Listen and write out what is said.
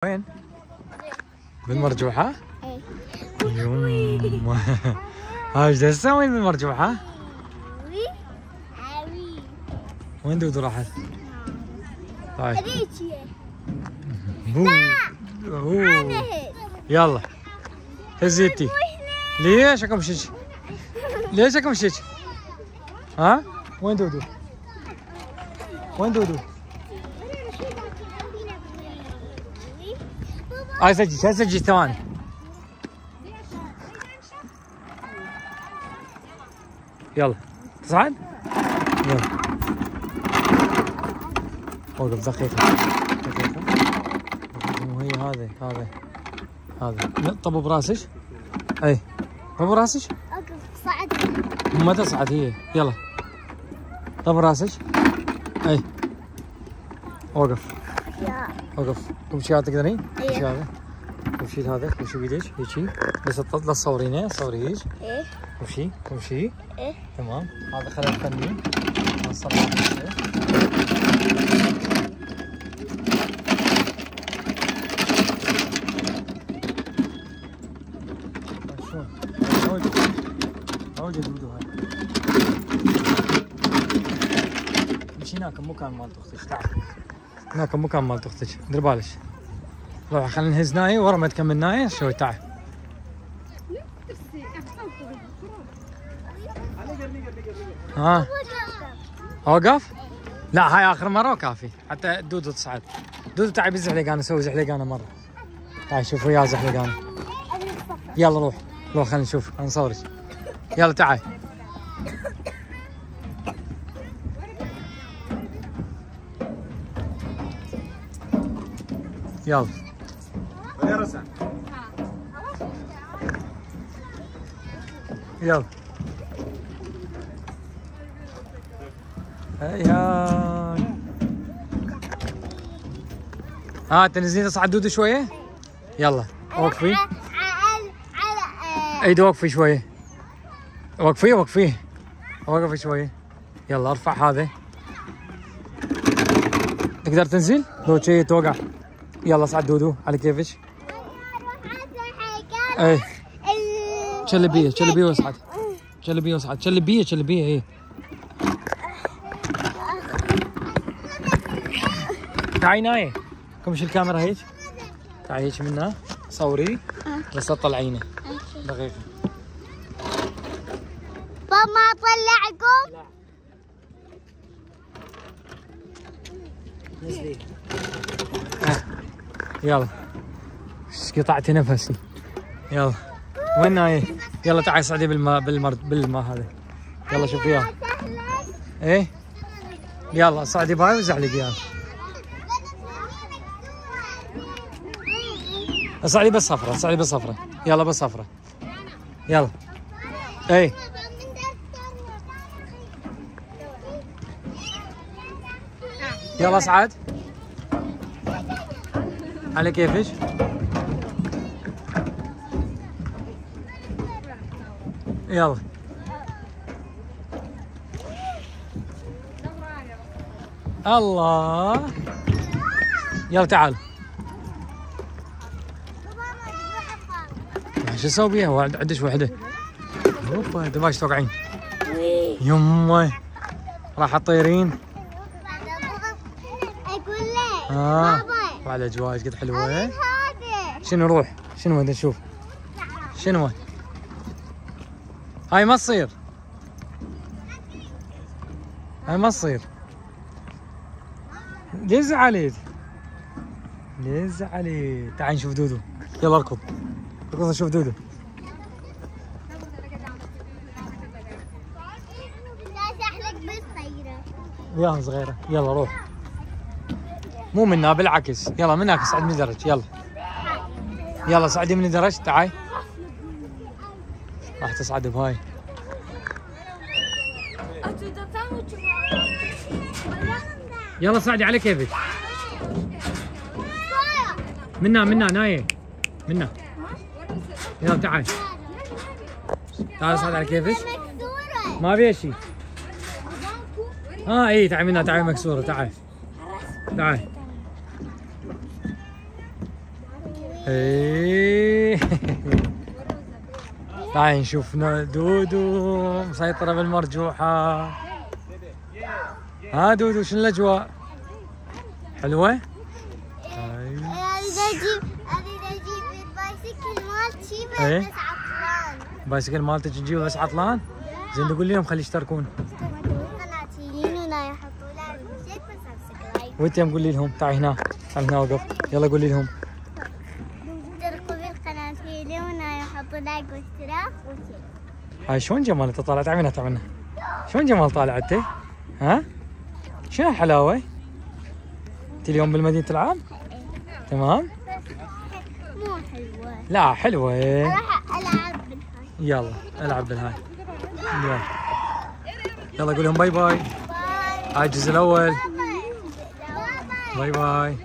وين؟ بالمرجوحة؟ ايه. يما ها ايش تسوين بالمرجوحة؟ وين دودو راحت؟ طيب يلا هزيتي. ليش اكم شيش؟ ليش اكم شيش؟ ها؟ وين دودو؟ وين دودو؟ هاي سجل ثواني. يلا تصعد؟ يلا وقف دقيقة. وهي هذا طب براسك؟ اي طب براسك؟ اوقف صعد. ما تصعد هي. يلا طب براسك؟ اي وقف. وقف. كمشي هذا تقدرين؟ كمشي هذا. كمشي هذا. كمشي بيدك هيجي. بس لا تصورينه. صوري هيك. ايه. كمشي. ايه. تمام. هذا خليه فني. نصب موجود دودو هاي. مشي هناك مكان مال اختك. تعال. هناك مكان مال اختك. دير بالك. روح خلينا نهز ناي ورا ما تكمل ناي شوي. تعال. ها اوقف؟ لا هاي اخر مره وكافي حتى دودو تصعد. دودو تعي بالزحليقانه. سوي زحليقانه مره. تعال شوف وياه زحليقانه. يلا روح خلينا نشوف. خلينا نصورك. يلا تعال. يلا يلا هاي تنزلين تصعد دودو شويه. يلا وقفي. ايدي وقفي شويه. وقفي شويه. يلا ارفع هذا. تقدر تنزل لو شي توقع. يلا صعد دودو على كيفك. اي شلبيه واصعد. شلبيه هي. تعي نايه. كمشي الكاميرا هيك. تعي هيك منها. صوري بس تطلعينه. دقيقة. بابا ما اطلعكم؟ لا. نزلي. يلا. قطعتي نفسي. يلا. وين نايه؟ يلا تعي صعدي بالماء هذا. يلا شوفيها. ايه؟ يلا صعدي باي وزحلقي يلا. اصعدي بس صفرة. يلا بس صفرة. يلا. اي. يلا اصعد. على كيفك. يلا. الله. يلا تعال. شو اسوي بيها؟ عندك وحده. اوبا دباش توقعين. يمه راح تطيرين. اقول لك بابا وعلى اجواء قد حلوه. شنو روح؟ شنو بدنا نشوف؟ شنو هاي؟ ما تصير. ليش زعلت؟ تعال نشوف دودو. يلا اركض نشوف دودو. يلا صغيرة. يلا روح. مو منا بالعكس. يلا من هناك صعد من درج. يلا صعدي من درج. تعاي. راح تصعد بهاي. يلا صعدي على كيفك. منا نايه. منا. يلا تعال صعد على كيفك. ما فيها شيء. اي تعي منها. تعي مكسوره. تعي ايه تعالي نشوف دودو مسيطرة بالمرجوحة. ها دودو شنو الأجواء؟ حلوة؟ اريد اجيب البايسكل مالتي إيه؟ بس عطلان. بايسكل مالتك تجيبه بس عطلان؟ زين نقول لهم خلي يشتركون. قناتي لينونا يحطوا لها شيك بس سبسكرايب. وانت يوم قولي لهم تعي هنا، تعال هنا وقف، يلا قولي لهم. اشتركوا بالقناة لينونا يحطوا لايك واشتراك وشيك. هاي شلون جمال انت طالع؟ تعبنا تعبنا. شلون جمال طالع انت؟ ها؟ شنو الحلاوة؟ انت اليوم بالمدينة تلعب؟ تمام؟ مو حلوة. لا حلوة. راح العب بالهاي. يلا العب بالهاي. يلا يلا قول لهم باي باي. باي. هاي الجزء الأول. باي. باي باي.